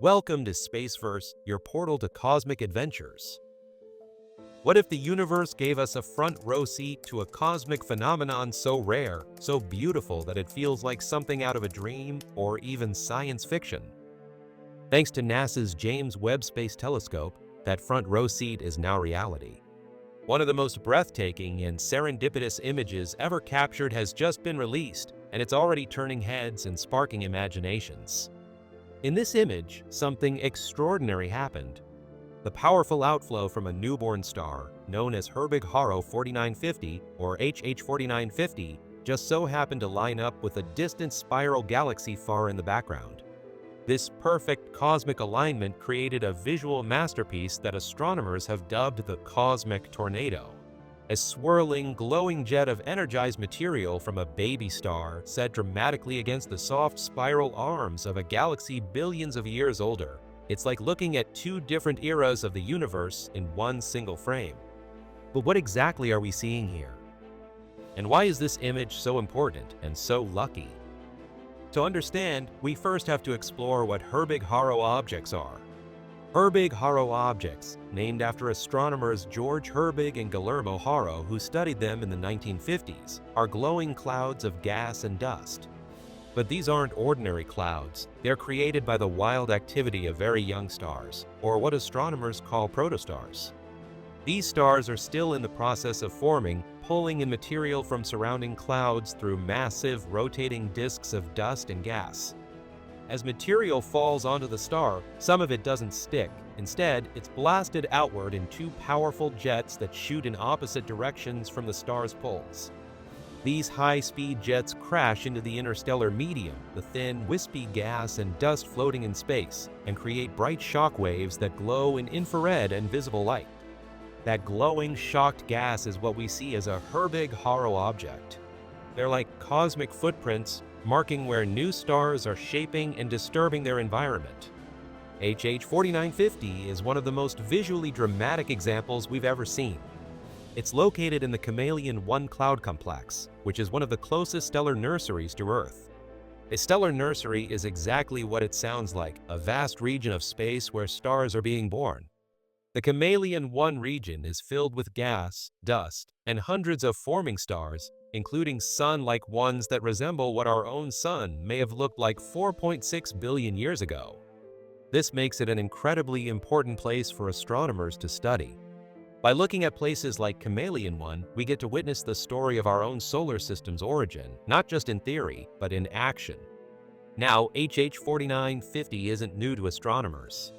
Welcome to Spaceverse, your portal to cosmic adventures. What if the universe gave us a front row seat to a cosmic phenomenon so rare, so beautiful that it feels like something out of a dream or even science fiction? Thanks to NASA's James Webb Space Telescope, that front row seat is now reality. One of the most breathtaking and serendipitous images ever captured has just been released, and it's already turning heads and sparking imaginations. In this image, something extraordinary happened. The powerful outflow from a newborn star, known as Herbig-Haro 4950 or HH 4950, just so happened to line up with a distant spiral galaxy far in the background. This perfect cosmic alignment created a visual masterpiece that astronomers have dubbed the cosmic tornado. A swirling, glowing jet of energized material from a baby star set dramatically against the soft spiral arms of a galaxy billions of years older. It's like looking at two different eras of the universe in one single frame. But what exactly are we seeing here? And why is this image so important and so lucky? To understand, we first have to explore what Herbig-Haro objects are. Herbig-Haro objects, named after astronomers George Herbig and Guillermo Haro, who studied them in the 1950s, are glowing clouds of gas and dust. But these aren't ordinary clouds. They're created by the wild activity of very young stars, or what astronomers call protostars. These stars are still in the process of forming, pulling in material from surrounding clouds through massive, rotating disks of dust and gas. As material falls onto the star, some of it doesn't stick. Instead, it's blasted outward in two powerful jets that shoot in opposite directions from the star's poles. These high-speed jets crash into the interstellar medium, the thin, wispy gas and dust floating in space, and create bright shock waves that glow in infrared and visible light. That glowing, shocked gas is what we see as a Herbig-Haro object. They're like cosmic footprints, marking where new stars are shaping and disturbing their environment. HH 4950 is one of the most visually dramatic examples we've ever seen. It's located in the Chameleon 1 cloud complex, which is one of the closest stellar nurseries to Earth. A stellar nursery is exactly what it sounds like, a vast region of space where stars are being born. The Chameleon 1 region is filled with gas, dust, and hundreds of forming stars, including sun-like ones that resemble what our own sun may have looked like 4.6 billion years ago. This makes it an incredibly important place for astronomers to study. By looking at places like Chameleon 1, we get to witness the story of our own solar system's origin, not just in theory, but in action. Now, HH 4950 isn't new to astronomers.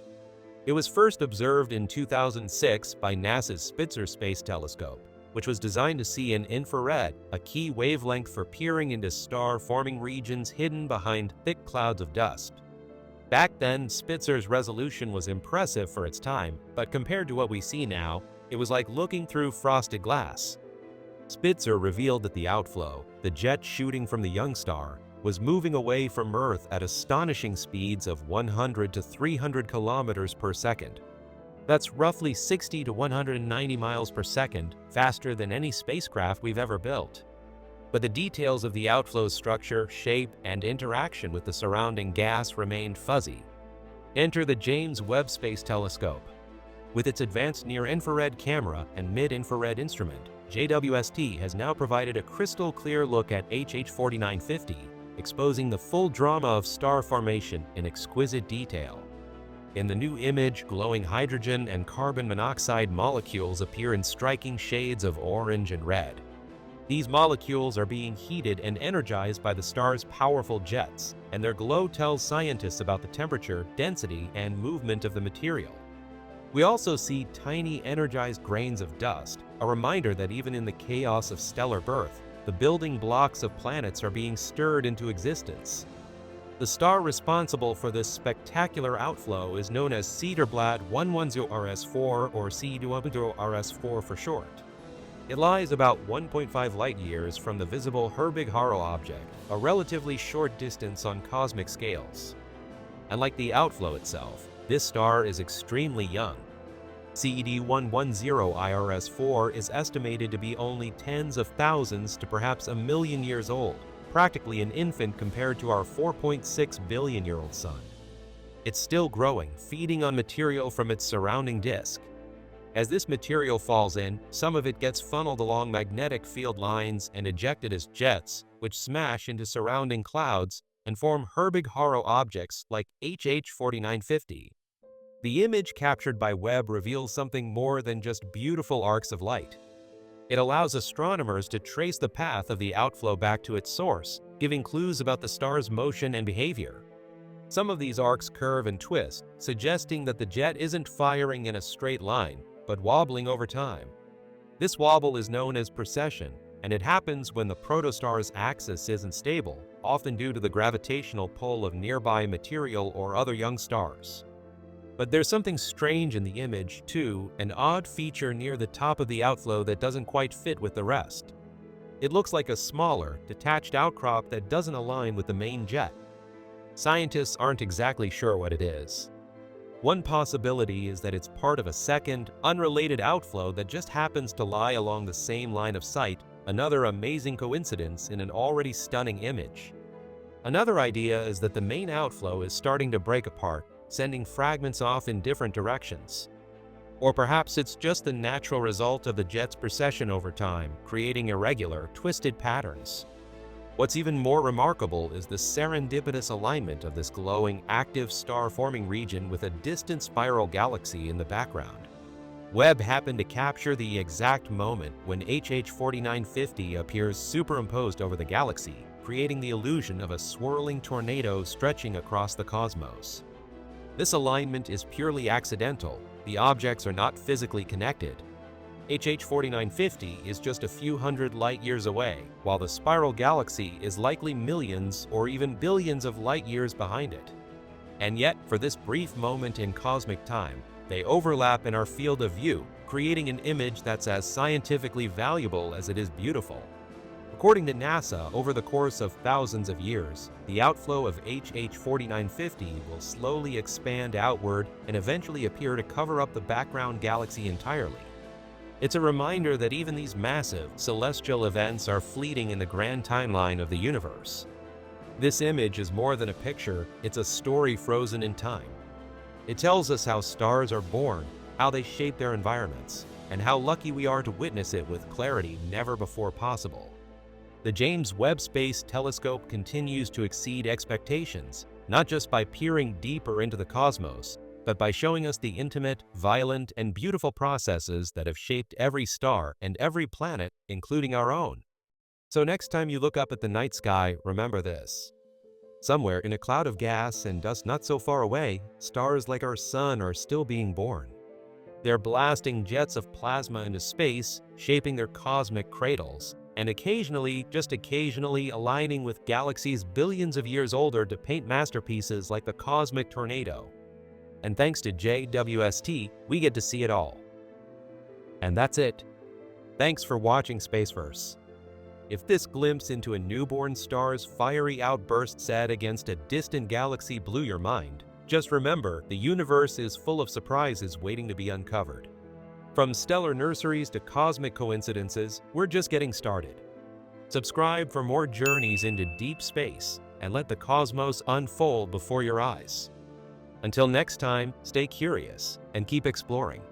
It was first observed in 2006 by NASA's Spitzer Space Telescope, which was designed to see in infrared, a key wavelength for peering into star-forming regions hidden behind thick clouds of dust. Back then, Spitzer's resolution was impressive for its time, but compared to what we see now, it was like looking through frosted glass. Spitzer revealed that the outflow, the jet shooting from the young star, was moving away from Earth at astonishing speeds of 100 to 300 kilometers per second. That's roughly 60 to 190 miles per second, faster than any spacecraft we've ever built. But the details of the outflow's structure, shape, and interaction with the surrounding gas remained fuzzy. Enter the James Webb Space Telescope. With its advanced near-infrared camera and mid-infrared instrument, JWST has now provided a crystal-clear look at HH 4950, exposing the full drama of star formation in exquisite detail. In the new image, glowing hydrogen and carbon monoxide molecules appear in striking shades of orange and red. These molecules are being heated and energized by the star's powerful jets, and their glow tells scientists about the temperature, density, and movement of the material. We also see tiny energized grains of dust, a reminder that even in the chaos of stellar birth, the building blocks of planets are being stirred into existence. The star responsible for this spectacular outflow is known as Cederblatt 110RS4 or C210RS4 for short. It lies about 1.5 light-years from the visible Herbig-Haro object, a relatively short distance on cosmic scales. Unlike the outflow itself, this star is extremely young. CED 110IRS4 is estimated to be only tens of thousands to perhaps a million years old, practically an infant compared to our 4.6 billion-year-old sun. It's still growing, feeding on material from its surrounding disk. As this material falls in, some of it gets funneled along magnetic field lines and ejected as jets, which smash into surrounding clouds and form Herbig-Haro objects like HH-4950. The image captured by Webb reveals something more than just beautiful arcs of light. It allows astronomers to trace the path of the outflow back to its source, giving clues about the star's motion and behavior. Some of these arcs curve and twist, suggesting that the jet isn't firing in a straight line, but wobbling over time. This wobble is known as precession, and it happens when the protostar's axis isn't stable, often due to the gravitational pull of nearby material or other young stars. But there's something strange in the image, too, an odd feature near the top of the outflow that doesn't quite fit with the rest. It looks like a smaller, detached outcrop that doesn't align with the main jet. Scientists aren't exactly sure what it is. One possibility is that it's part of a second, unrelated outflow that just happens to lie along the same line of sight, another amazing coincidence in an already stunning image. Another idea is that the main outflow is starting to break apart, sending fragments off in different directions. Or perhaps it's just the natural result of the jet's precession over time, creating irregular, twisted patterns. What's even more remarkable is the serendipitous alignment of this glowing, active star-forming region with a distant spiral galaxy in the background. Webb happened to capture the exact moment when HH-4950 appears superimposed over the galaxy, creating the illusion of a swirling tornado stretching across the cosmos. This alignment is purely accidental. The objects are not physically connected. HH-4950 is just a few hundred light-years away, while the spiral galaxy is likely millions or even billions of light-years behind it. And yet, for this brief moment in cosmic time, they overlap in our field of view, creating an image that's as scientifically valuable as it is beautiful. According to NASA, over the course of thousands of years, the outflow of HH-4950 will slowly expand outward and eventually appear to cover up the background galaxy entirely. It's a reminder that even these massive, celestial events are fleeting in the grand timeline of the universe. This image is more than a picture, it's a story frozen in time. It tells us how stars are born, how they shape their environments, and how lucky we are to witness it with clarity never before possible. The James Webb Space Telescope continues to exceed expectations, not just by peering deeper into the cosmos, but by showing us the intimate, violent, and beautiful processes that have shaped every star and every planet, including our own. So next time you look up at the night sky, remember this. Somewhere in a cloud of gas and dust not so far away, stars like our sun are still being born. They're blasting jets of plasma into space, shaping their cosmic cradles, and occasionally, just occasionally, aligning with galaxies billions of years older to paint masterpieces like the cosmic tornado. And thanks to JWST, we get to see it all. And that's it. Thanks for watching Spaceverse. If this glimpse into a newborn star's fiery outburst set against a distant galaxy blew your mind, just remember the universe is full of surprises waiting to be uncovered. From stellar nurseries to cosmic coincidences, we're just getting started. Subscribe for more journeys into deep space and let the cosmos unfold before your eyes. Until next time, stay curious and keep exploring.